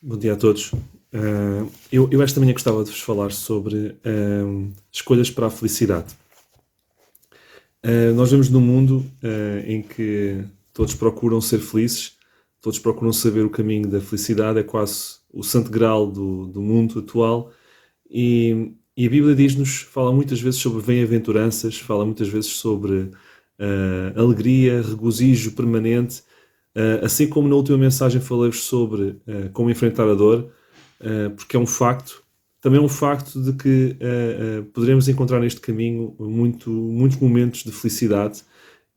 Bom dia a todos. Eu esta manhã gostava de vos falar sobre escolhas para a felicidade. Nós vivemos num mundo em que todos procuram ser felizes, todos procuram saber o caminho da felicidade, é quase o santo graal do mundo atual. E a Bíblia fala muitas vezes sobre bem-aventuranças, fala muitas vezes sobre alegria, regozijo permanente. Assim como na última mensagem falei-vos sobre como enfrentar a dor, porque é um facto, também é um facto de que poderemos encontrar neste caminho muitos momentos de felicidade,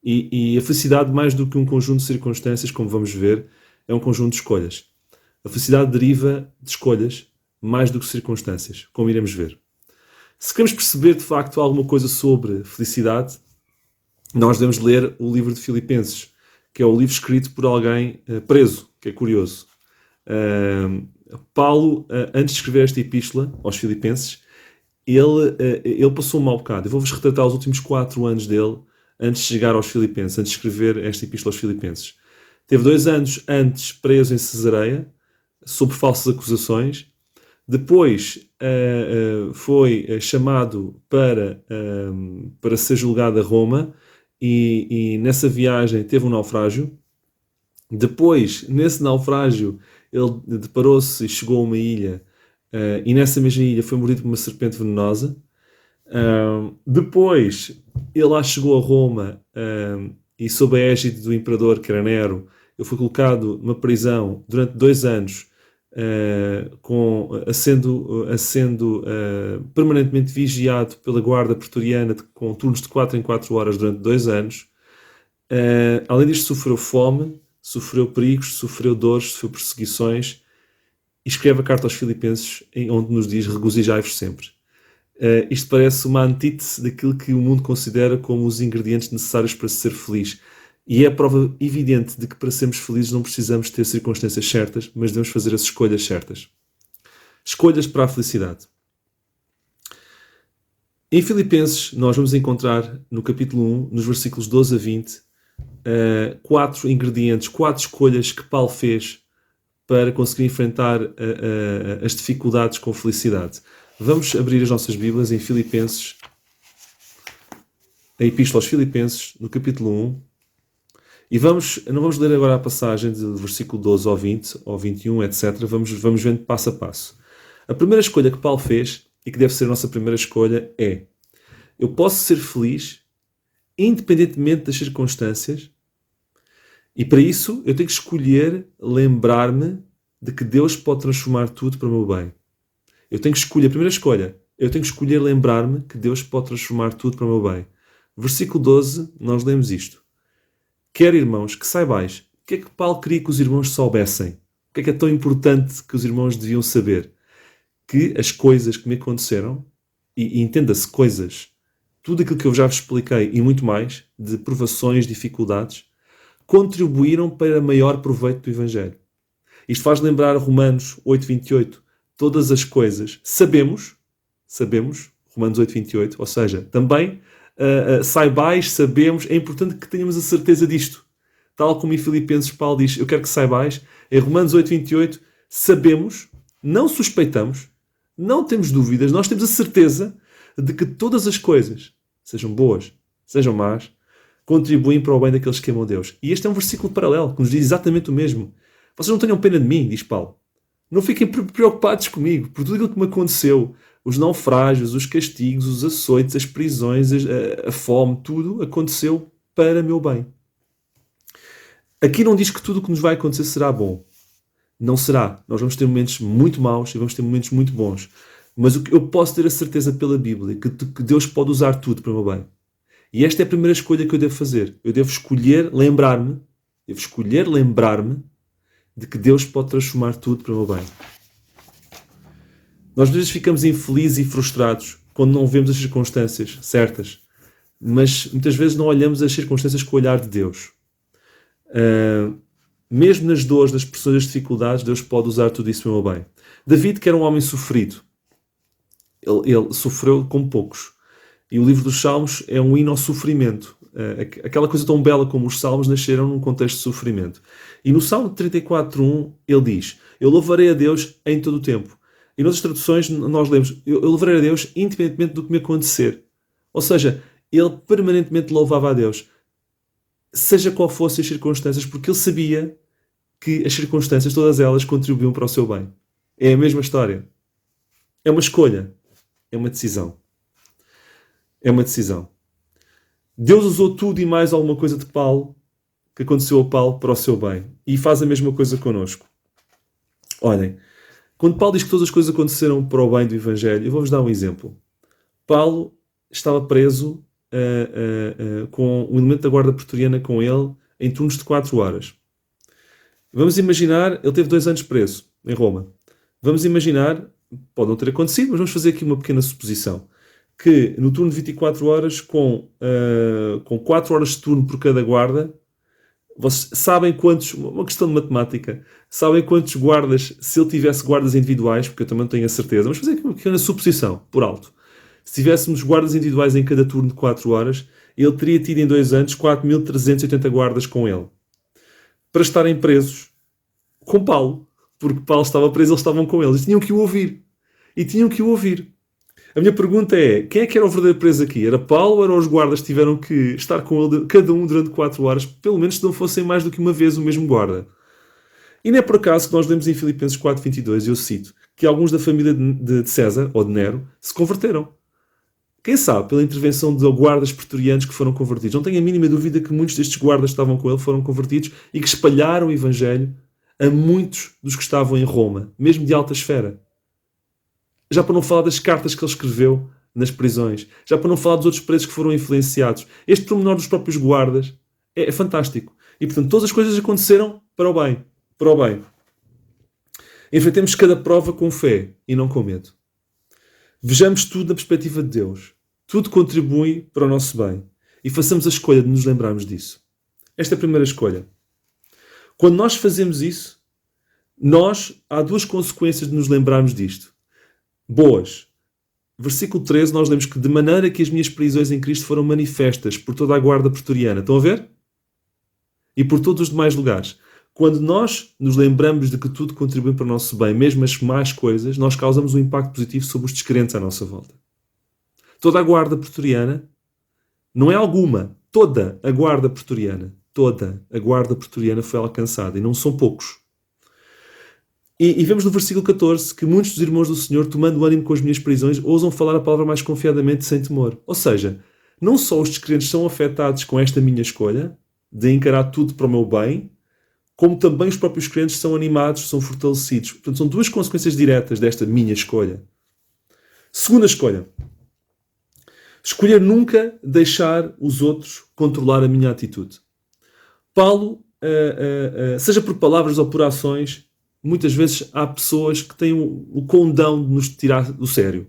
e a felicidade, mais do que um conjunto de circunstâncias, como vamos ver, é um conjunto de escolhas. A felicidade deriva de escolhas mais do que circunstâncias, como iremos ver. Se queremos perceber de facto alguma coisa sobre felicidade, nós devemos ler o livro de Filipenses, que é o livro escrito por alguém preso, que é curioso. Paulo, antes de escrever esta epístola aos Filipenses, ele passou um mau bocado. Eu vou-vos retratar os últimos 4 anos dele, antes de chegar aos Filipenses, antes de escrever esta epístola aos Filipenses. Teve 2 anos antes preso em Cesareia, sob falsas acusações. Depois foi chamado para ser julgado a Roma, e nessa viagem teve um naufrágio. Depois, nesse naufrágio, ele deparou-se e chegou a uma ilha, e nessa mesma ilha foi mordido por uma serpente venenosa. Depois, ele lá chegou a Roma, e sob a égide do imperador, que era Nero, ele foi colocado numa prisão durante 2 anos, sendo permanentemente vigiado pela guarda pretoriana, com turnos de 4 em 4 horas durante 2 anos. Além disto, sofreu fome, sofreu perigos, sofreu dores, sofreu perseguições, e escreve a carta aos Filipenses, onde nos diz: regozijai-vos sempre. Isto parece uma antítese daquilo que o mundo considera como os ingredientes necessários para ser feliz. E é a prova evidente de que para sermos felizes não precisamos ter circunstâncias certas, mas devemos fazer as escolhas certas. Escolhas para a felicidade. Em Filipenses, nós vamos encontrar no capítulo 1, nos versículos 12 a 20, 4 ingredientes, 4 escolhas que Paulo fez para conseguir enfrentar as dificuldades com felicidade. Vamos abrir as nossas Bíblias em Filipenses, a Epístola aos Filipenses, no capítulo 1. E não vamos ler agora a passagem do versículo 12 ao 20, ao 21, etc. Vamos vendo passo a passo. A primeira escolha que Paulo fez, e que deve ser a nossa primeira escolha, é: eu posso ser feliz independentemente das circunstâncias, e para isso eu tenho que escolher lembrar-me de que Deus pode transformar tudo para o meu bem. Eu tenho que escolher, a primeira escolha, eu tenho que escolher lembrar-me que Deus pode transformar tudo para o meu bem. Versículo 12, nós lemos isto: quero, irmãos, que saibais. O que é que Paulo queria que os irmãos soubessem? O que é tão importante que os irmãos deviam saber? Que as coisas que me aconteceram, e entenda-se coisas, tudo aquilo que eu já vos expliquei e muito mais, de provações, dificuldades, contribuíram para maior proveito do Evangelho. Isto faz lembrar Romanos 8:28. Todas as coisas sabemos, Romanos 8:28, ou seja, também saibais, sabemos, é importante que tenhamos a certeza disto. Tal como em Filipenses Paulo diz: eu quero que saibais. Em Romanos 8:28, sabemos, não suspeitamos, não temos dúvidas, nós temos a certeza de que todas as coisas, sejam boas, sejam más, contribuem para o bem daqueles que amam Deus. E este é um versículo paralelo, que nos diz exatamente o mesmo. Vocês não tenham pena de mim, diz Paulo. Não fiquem preocupados comigo, por tudo aquilo que me aconteceu. Os naufrágios, os castigos, os açoites, as prisões, a fome, tudo aconteceu para meu bem. Aqui não diz que tudo o que nos vai acontecer será bom. Não será. Nós vamos ter momentos muito maus e vamos ter momentos muito bons. Mas o que eu posso ter a certeza pela Bíblia, que Deus pode usar tudo para o meu bem. E esta é a primeira escolha que eu devo fazer. Eu devo escolher lembrar-me de que Deus pode transformar tudo para o meu bem. Nós às vezes ficamos infelizes e frustrados quando não vemos as circunstâncias certas, mas muitas vezes não olhamos as circunstâncias com o olhar de Deus. Mesmo nas dores, nas pressões, nas dificuldades, Deus pode usar tudo isso para o meu bem. David, que era um homem sofrido, ele sofreu como poucos. E o livro dos Salmos é um hino ao sofrimento. Aquela coisa tão bela como os Salmos nasceram num contexto de sofrimento. E no Salmo 34:1 ele diz: Eu louvarei a Deus em todo o tempo. E noutras traduções nós lemos, eu louvarei a Deus independentemente do que me acontecer. Ou seja, ele permanentemente louvava a Deus, seja qual fossem as circunstâncias, porque ele sabia que as circunstâncias, todas elas, contribuíam para o seu bem. É a mesma história. É uma escolha. É uma decisão. É uma decisão. Deus usou tudo e mais alguma coisa de Paulo, que aconteceu a Paulo, para o seu bem. E faz a mesma coisa connosco. Olhem, quando Paulo diz que todas as coisas aconteceram para o bem do Evangelho, eu vou-vos dar um exemplo. Paulo estava preso com o elemento da guarda pretoriana com ele em turnos de 4 horas. Vamos imaginar, ele teve 2 anos preso em Roma. Vamos imaginar, pode não ter acontecido, mas vamos fazer aqui uma pequena suposição, que no turno de 24 horas, com 4 horas de turno por cada guarda, vocês sabem quantos, uma questão de matemática, sabem quantos guardas, se ele tivesse guardas individuais, porque eu também não tenho a certeza, vamos fazer aqui uma pequena suposição, por alto. Se tivéssemos guardas individuais em cada turno de 4 horas, ele teria tido em 2 anos 4.380 guardas com ele, para estarem presos com Paulo, porque Paulo estava preso, eles estavam com eles, e tinham que o ouvir. E tinham que o ouvir. A minha pergunta é, quem é que era o verdadeiro preso aqui? Era Paulo ou eram os guardas que tiveram que estar com ele, cada um durante 4 horas, pelo menos se não fossem mais do que uma vez o mesmo guarda? E não é por acaso que nós lemos em Filipenses 4:22, e eu cito, que alguns da família de César, ou de Nero, se converteram. Quem sabe, pela intervenção de guardas pretorianos que foram convertidos. Não tenho a mínima dúvida que muitos destes guardas que estavam com ele foram convertidos e que espalharam o Evangelho a muitos dos que estavam em Roma, mesmo de alta esfera. Já para não falar das cartas que ele escreveu nas prisões, já para não falar dos outros presos que foram influenciados. Este pormenor dos próprios guardas é fantástico. E, portanto, todas as coisas aconteceram para o bem. Para o bem. Enfrentemos cada prova com fé e não com medo. Vejamos tudo na perspectiva de Deus. Tudo contribui para o nosso bem. E façamos a escolha de nos lembrarmos disso. Esta é a primeira escolha. Quando nós fazemos isso, há 2 consequências de nos lembrarmos disto. Boas. Versículo 13, nós lemos que de maneira que as minhas prisões em Cristo foram manifestas por toda a guarda pretoriana. Estão a ver? E por todos os demais lugares. Quando nós nos lembramos de que tudo contribui para o nosso bem, mesmo as más coisas, nós causamos um impacto positivo sobre os descrentes à nossa volta. Toda a guarda pretoriana, não é alguma, toda a guarda pretoriana foi alcançada, e não são poucos. E vemos no versículo 14 que muitos dos irmãos do Senhor, tomando ânimo com as minhas prisões, ousam falar a palavra mais confiadamente sem temor. Ou seja, não só os descrentes são afetados com esta minha escolha, de encarar tudo para o meu bem, como também os próprios crentes são animados, são fortalecidos. Portanto, são 2 consequências diretas desta minha escolha. Segunda escolha. Escolher nunca deixar os outros controlar a minha atitude. Paulo, seja por palavras ou por ações, muitas vezes há pessoas que têm o condão de nos tirar do sério.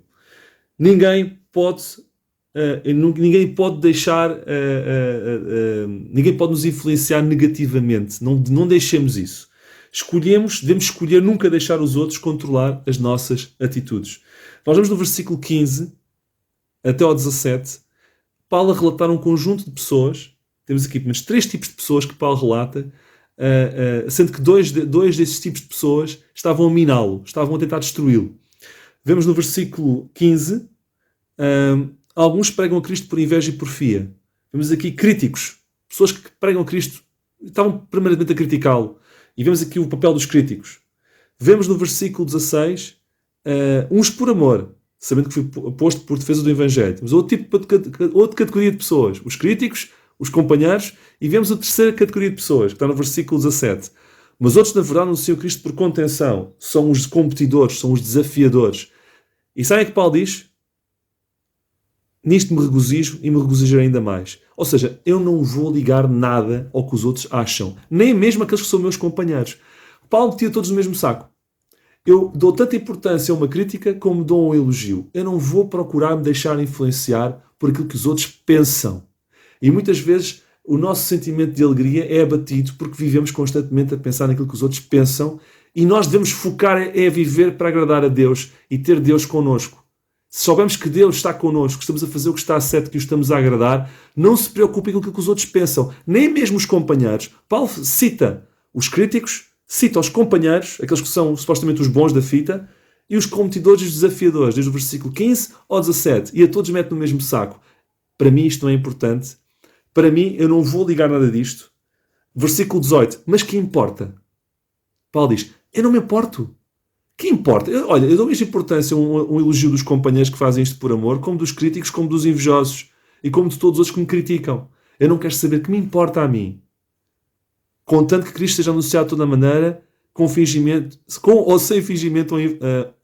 Ninguém pode deixar, ninguém pode nos influenciar negativamente. Não deixemos isso. Devemos escolher nunca deixar os outros controlar as nossas atitudes. Nós vemos no versículo 15 até ao 17, Paulo a relatar um conjunto de pessoas. Temos aqui pelo menos 3 tipos de pessoas que Paulo relata, sendo que dois desses tipos de pessoas estavam a miná-lo, estavam a tentar destruí-lo. Vemos no versículo 15, alguns pregam a Cristo por inveja e porfia. Vemos aqui críticos, pessoas que pregam a Cristo, estavam permanentemente a criticá-lo. E vemos aqui o papel dos críticos. Vemos no versículo 16, uns por amor, sabendo que foi posto por defesa do Evangelho. Temos outra categoria de pessoas, os críticos, os companheiros, e vemos a terceira categoria de pessoas, que está no versículo 17. Mas outros, na verdade, anunciam Cristo por contenção. São os competidores, são os desafiadores. E sabem o que Paulo diz? Nisto me regozijo e me regozijarei ainda mais. Ou seja, eu não vou ligar nada ao que os outros acham. Nem mesmo aqueles que são meus companheiros. Paulo metia todos no mesmo saco. Eu dou tanta importância a uma crítica como dou a um elogio. Eu não vou procurar me deixar influenciar por aquilo que os outros pensam. E muitas vezes o nosso sentimento de alegria é abatido porque vivemos constantemente a pensar naquilo que os outros pensam, e nós devemos focar a viver para agradar a Deus e ter Deus connosco. Se soubermos que Deus está connosco, que estamos a fazer o que está certo, que o estamos a agradar, não se preocupem com aquilo que os outros pensam, nem mesmo os companheiros. Paulo cita os críticos, cita os companheiros, aqueles que são supostamente os bons da fita, e os competidores e os desafiadores, desde o versículo 15 ao 17, e a todos mete no mesmo saco. Para mim isto não é importante. Para mim, eu não vou ligar nada disto. Versículo 18, mas que importa? Paulo diz, eu não me importo. Que importa? Olha, eu dou mais importância a um elogio dos companheiros que fazem isto por amor, como dos críticos, como dos invejosos, e como de todos os outros que me criticam. Eu não quero saber, que me importa a mim. Contanto que Cristo seja anunciado de toda maneira, com fingimento, ou sem fingimento,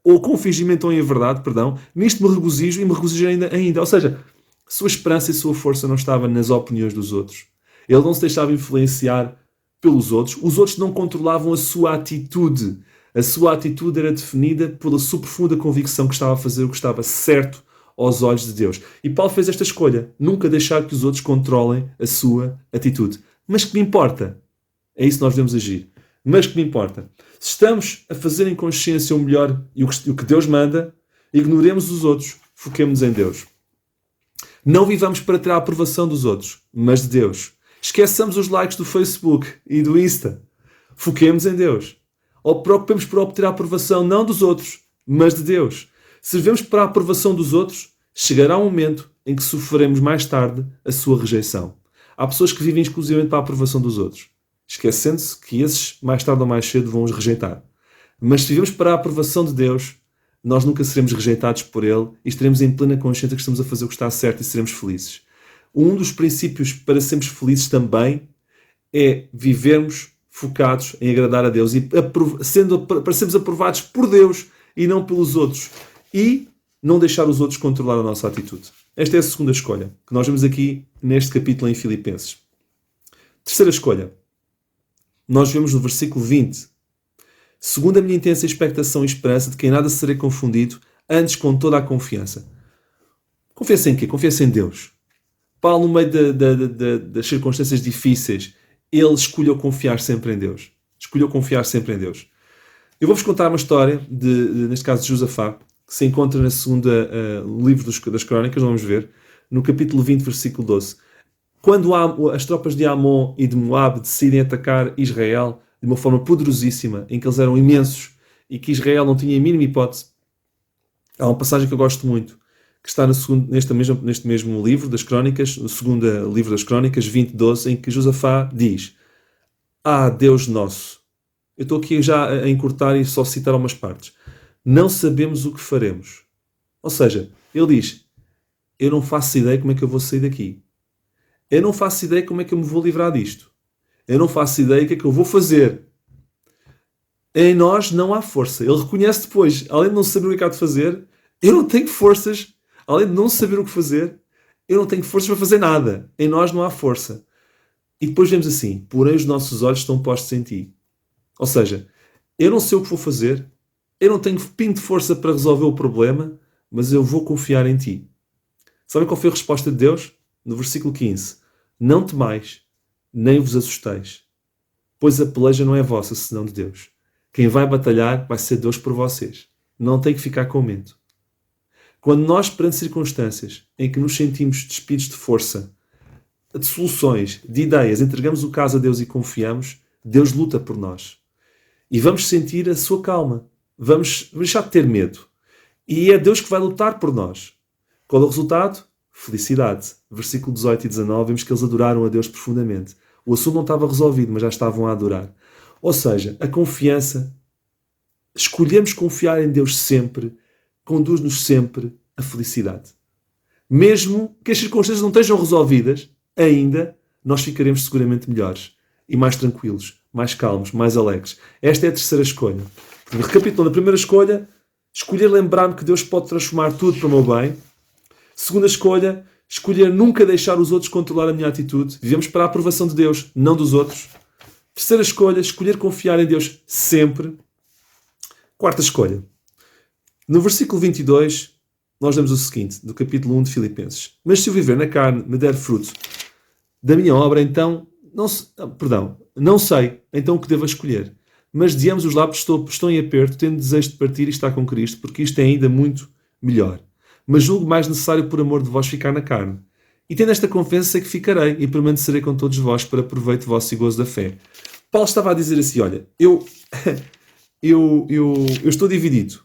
ou com fingimento ou em verdade, perdão, nisto me regozijo e me regozijo ainda. Ou seja, sua esperança e sua força não estava nas opiniões dos outros. Ele não se deixava influenciar pelos outros. Os outros não controlavam a sua atitude. A sua atitude era definida pela sua profunda convicção que estava a fazer o que estava certo aos olhos de Deus. E Paulo fez esta escolha. Nunca deixar que os outros controlem a sua atitude. Mas que me importa? É isso que nós devemos agir. Mas que me importa? Se estamos a fazer em consciência o melhor e o que Deus manda, ignoremos os outros. Foquemos em Deus. Não vivamos para ter a aprovação dos outros, mas de Deus. Esqueçamos os likes do Facebook e do Insta. Foquemos em Deus. Ou preocupemos por obter a aprovação não dos outros, mas de Deus. Se vivemos para a aprovação dos outros, chegará um momento em que sofreremos mais tarde a sua rejeição. Há pessoas que vivem exclusivamente para a aprovação dos outros, esquecendo-se que esses, mais tarde ou mais cedo, vão os rejeitar. Mas se vivemos para a aprovação de Deus, nós nunca seremos rejeitados por Ele e estaremos em plena consciência que estamos a fazer o que está certo e seremos felizes. Um dos princípios para sermos felizes também é vivermos focados em agradar a Deus e para sermos aprovados por Deus e não pelos outros. E não deixar os outros controlar a nossa atitude. Esta é a segunda escolha que nós vemos aqui neste capítulo em Filipenses. Terceira escolha. Nós vemos no versículo 20. Segundo a minha intensa expectação e esperança de que em nada serei confundido, antes com toda a confiança. Confiança em quê? Confiança em Deus. Paulo, no meio das circunstâncias difíceis, ele escolheu confiar sempre em Deus. Escolheu confiar sempre em Deus. Eu vou-vos contar uma história, neste caso de Josafá, que se encontra na segunda livro das Crónicas, vamos ver, no capítulo 20, versículo 12. Quando as tropas de Amon e de Moab decidem atacar Israel de uma forma poderosíssima, em que eles eram imensos e que Israel não tinha a mínima hipótese, há uma passagem que eu gosto muito, que está neste mesmo livro das Crónicas, no segundo livro das Crónicas, 20:12, em que Josafá diz: Deus nosso. Eu estou aqui já a encurtar e só citar algumas partes. Não sabemos o que faremos. Ou seja, ele diz: eu não faço ideia como é que eu vou sair daqui. Eu não faço ideia como é que eu me vou livrar disto. Eu não faço ideia o que é que eu vou fazer. Em nós não há força. Ele reconhece depois, além de não saber o que há de fazer, eu não tenho forças. Além de não saber o que fazer, eu não tenho forças para fazer nada. Em nós não há força. E depois vemos assim: porém os nossos olhos estão postos em ti. Ou seja, eu não sei o que vou fazer, eu não tenho pingo de força para resolver o problema, mas eu vou confiar em ti. Sabem qual foi a resposta de Deus? No versículo 15. Não temais, nem vos assusteis, pois a peleja não é vossa, senão de Deus. Quem vai batalhar vai ser Deus por vocês. Não tem que ficar com medo. Quando nós, perante circunstâncias em que nos sentimos despidos de força, de soluções, de ideias, entregamos o caso a Deus e confiamos, Deus luta por nós. E vamos sentir a sua calma. Vamos deixar de ter medo. E é Deus que vai lutar por nós. Qual é o resultado? Felicidade. Versículo 18 e 19, vemos que eles adoraram a Deus profundamente. O assunto não estava resolvido, mas já estavam a adorar. Ou seja, a confiança, escolhemos confiar em Deus sempre, conduz-nos sempre à felicidade. Mesmo que as circunstâncias não estejam resolvidas, ainda nós ficaremos seguramente melhores e mais tranquilos, mais calmos, mais alegres. Esta é a terceira escolha. Recapitulando a primeira escolha, escolher lembrar-me que Deus pode transformar tudo para o meu bem. Segunda escolha, escolher nunca deixar os outros controlar a minha atitude. Vivemos para a aprovação de Deus, não dos outros. Terceira escolha, escolher confiar em Deus sempre. Quarta escolha. No versículo 22, nós lemos o seguinte, do capítulo 1 de Filipenses. Mas se eu viver na carne me der fruto da minha obra, então, não sei, então o que devo escolher. Mas de ambos os lados estou em aperto, tendo desejo de partir e estar com Cristo, porque isto é ainda muito melhor. Mas julgo mais necessário por amor de vós ficar na carne. E tendo esta confiança sei que ficarei e permanecerei com todos vós para proveito vosso e gozo da fé. Paulo estava a dizer assim, olha, eu estou dividido.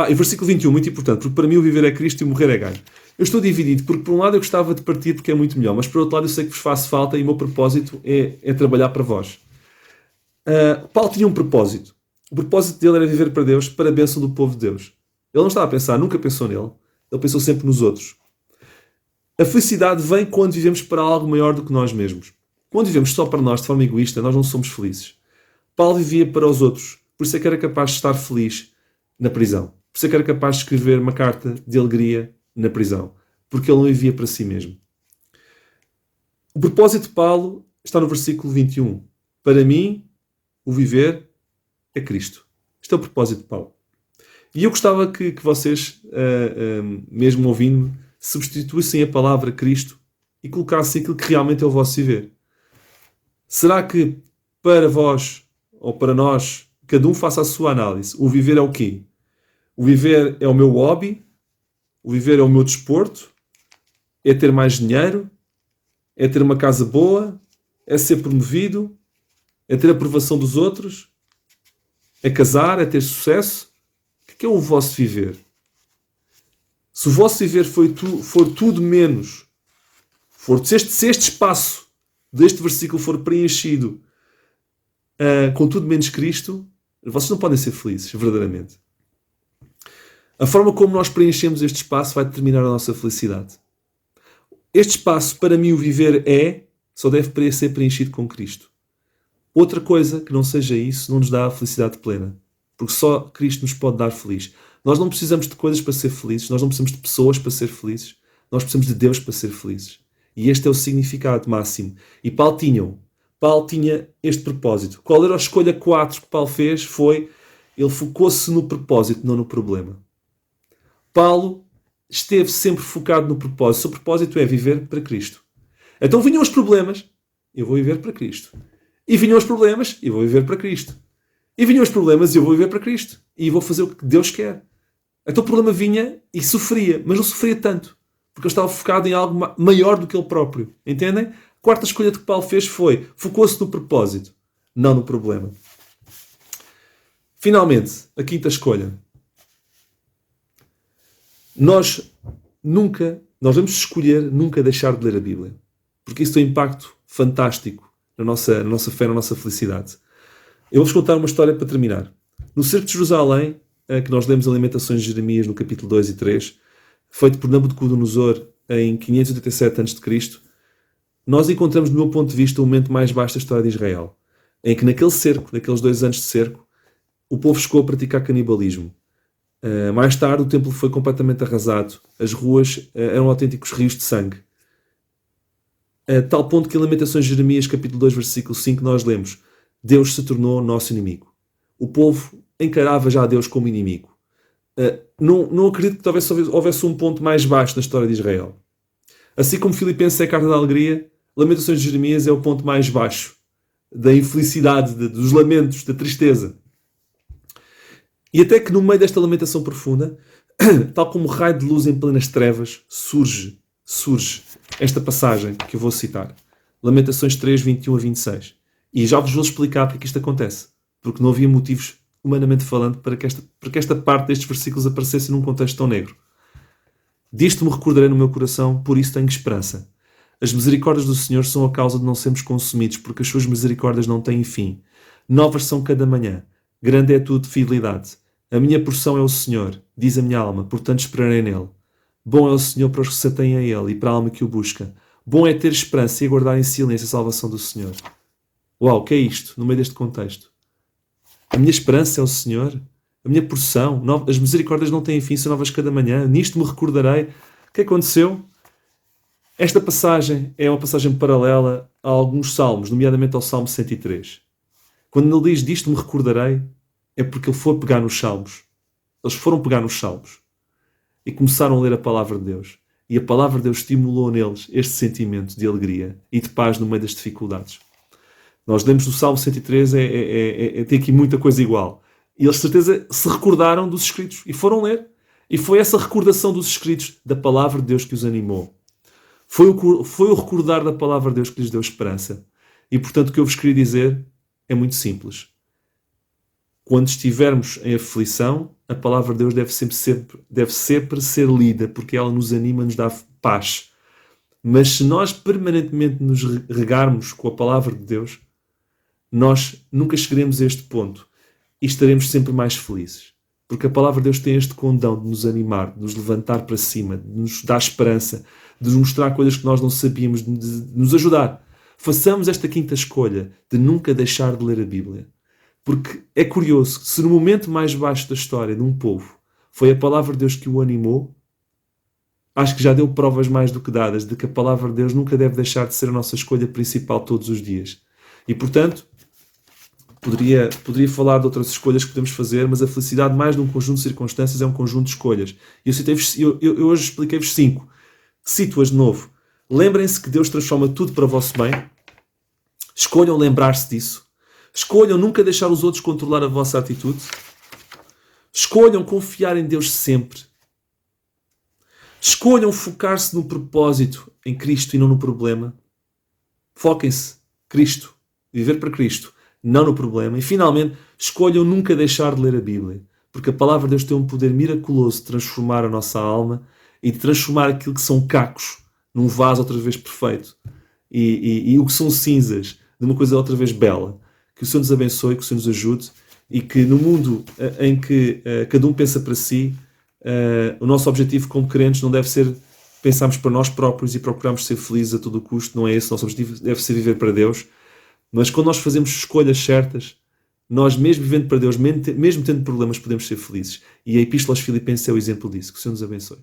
E versículo 21, muito importante, porque para mim o viver é Cristo e o morrer é ganho. Eu estou dividido porque por um lado eu gostava de partir porque é muito melhor, mas por outro lado eu sei que vos faço falta e o meu propósito é trabalhar para vós. Paulo tinha um propósito. O propósito dele era viver para Deus, para a bênção do povo de Deus. Ele não estava a pensar, nunca pensou nele. Ele pensou sempre nos outros. A felicidade vem quando vivemos para algo maior do que nós mesmos. Quando vivemos só para nós, de forma egoísta, nós não somos felizes. Paulo vivia para os outros. Por isso é que era capaz de estar feliz na prisão. Por isso é que era capaz de escrever uma carta de alegria na prisão. Porque ele não vivia para si mesmo. O propósito de Paulo está no versículo 21. Para mim, o viver é Cristo. Este é o propósito de Paulo. E eu gostava que vocês, mesmo ouvindo-me, substituíssem a palavra Cristo e colocassem aquilo que realmente é o vosso viver. Será que para vós, ou para nós, cada um faça a sua análise, o viver é o quê? O viver é o meu hobby? O viver é o meu desporto? É ter mais dinheiro? É ter uma casa boa? É ser promovido? É ter a aprovação dos outros? É casar? É ter sucesso? O que é o vosso viver? Se o vosso viver for tudo menos, se este espaço deste versículo for preenchido com tudo menos Cristo, vocês não podem ser felizes, verdadeiramente. A forma como nós preenchemos este espaço vai determinar a nossa felicidade. Este espaço, para mim, o viver só deve ser preenchido com Cristo. Outra coisa que não seja isso não nos dá a felicidade plena. Porque só Cristo nos pode dar feliz. Nós não precisamos de coisas para ser felizes. Nós não precisamos de pessoas para ser felizes. Nós precisamos de Deus para ser felizes. E este é o significado máximo. E Paulo tinha este propósito. Qual era a escolha 4 que Paulo fez? Ele focou-se no propósito, não no problema. Paulo esteve sempre focado no propósito. O seu propósito é viver para Cristo. Então vinham os problemas, eu vou viver para Cristo. E vinham os problemas, eu vou viver para Cristo. E vinham os problemas, eu vou viver para Cristo. E vou fazer o que Deus quer. Então o problema vinha e sofria, mas não sofria tanto. Porque ele estava focado em algo maior do que ele próprio. Entendem? A quarta escolha que Paulo fez focou-se no propósito, não no problema. Finalmente, a quinta escolha. Nós devemos escolher nunca deixar de ler a Bíblia. Porque isso tem um impacto fantástico na nossa fé, na nossa felicidade. Eu vou-vos contar uma história para terminar. No cerco de Jerusalém, que nós lemos Lamentações de Jeremias no capítulo 2 e 3, feito por Nabucodonosor em 587 a.C., nós encontramos, do meu ponto de vista, o momento mais baixo da história de Israel, em que naquele cerco, naqueles 2 anos de cerco, o povo chegou a praticar canibalismo. Mais tarde, o templo foi completamente arrasado. As ruas eram autênticos rios de sangue. A tal ponto que em Lamentações de Jeremias, capítulo 2, versículo 5, nós lemos: Deus se tornou nosso inimigo. O povo encarava já Deus como inimigo. Não acredito que talvez houvesse um ponto mais baixo na história de Israel. Assim como Filipenses é a carta da alegria, Lamentações de Jeremias é o ponto mais baixo da infelicidade, dos lamentos, da tristeza. E até que no meio desta lamentação profunda, tal como raio de luz em plenas trevas, surge esta passagem que eu vou citar. Lamentações 3, 21 a 26. E já vos vou explicar porque isto acontece. Porque não havia motivos, humanamente falando, para que esta parte destes versículos aparecesse num contexto tão negro. Disto me recordarei no meu coração, por isso tenho esperança. As misericórdias do Senhor são a causa de não sermos consumidos, porque as suas misericórdias não têm fim. Novas são cada manhã. Grande é a tua fidelidade. A minha porção é o Senhor, diz a minha alma, portanto esperarei nele. Bom é o Senhor para os que se atêm a ele e para a alma que o busca. Bom é ter esperança e aguardar em silêncio a salvação do Senhor. Uau, o que é isto, no meio deste contexto? A minha esperança é o Senhor, a minha porção, as misericórdias não têm fim, são novas cada manhã, nisto me recordarei. O que aconteceu? Esta passagem é uma passagem paralela a alguns salmos, nomeadamente ao Salmo 103. Quando ele diz disto me recordarei, é porque ele foi pegar nos salmos. Eles foram pegar nos salmos e começaram a ler a palavra de Deus. E a palavra de Deus estimulou neles este sentimento de alegria e de paz no meio das dificuldades. Nós lemos o Salmo 103, tem aqui muita coisa igual. E eles, de certeza, se recordaram dos escritos e foram ler. E foi essa recordação dos escritos da palavra de Deus que os animou. Foi o recordar da palavra de Deus que lhes deu esperança. E, portanto, o que eu vos queria dizer é muito simples. Quando estivermos em aflição, a palavra de Deus deve sempre ser lida, porque ela nos anima, nos dá paz. Mas se nós permanentemente nos regarmos com a palavra de Deus, nós nunca chegaremos a este ponto e estaremos sempre mais felizes. Porque a palavra de Deus tem este condão de nos animar, de nos levantar para cima, de nos dar esperança, de nos mostrar coisas que nós não sabíamos, de nos ajudar. Façamos esta quinta escolha de nunca deixar de ler a Bíblia. Porque é curioso, se no momento mais baixo da história de um povo foi a palavra de Deus que o animou, acho que já deu provas mais do que dadas de que a palavra de Deus nunca deve deixar de ser a nossa escolha principal todos os dias. E, portanto, poderia falar de outras escolhas que podemos fazer, mas a felicidade, mais de um conjunto de circunstâncias, é um conjunto de escolhas. E eu hoje expliquei-vos 5. Cito-as de novo. Lembrem-se que Deus transforma tudo para o vosso bem. Escolham lembrar-se disso. Escolham nunca deixar os outros controlar a vossa atitude. Escolham confiar em Deus sempre. Escolham focar-se no propósito em Cristo e não no problema. Foquem-se. Cristo. Viver para Cristo. Não no problema. E, finalmente, escolham nunca deixar de ler a Bíblia. Porque a palavra de Deus tem um poder miraculoso de transformar a nossa alma e de transformar aquilo que são cacos num vaso outra vez perfeito. E o que são cinzas de uma coisa outra vez bela. Que o Senhor nos abençoe, que o Senhor nos ajude e que no mundo em que cada um pensa para si, o nosso objetivo como crentes não deve ser pensarmos para nós próprios e procurarmos ser felizes a todo o custo. Não é esse o nosso objetivo, deve ser viver para Deus. Mas quando nós fazemos escolhas certas, nós mesmo vivendo para Deus, mesmo tendo problemas, podemos ser felizes. E a Epístola aos Filipenses é o exemplo disso. Que o Senhor nos abençoe.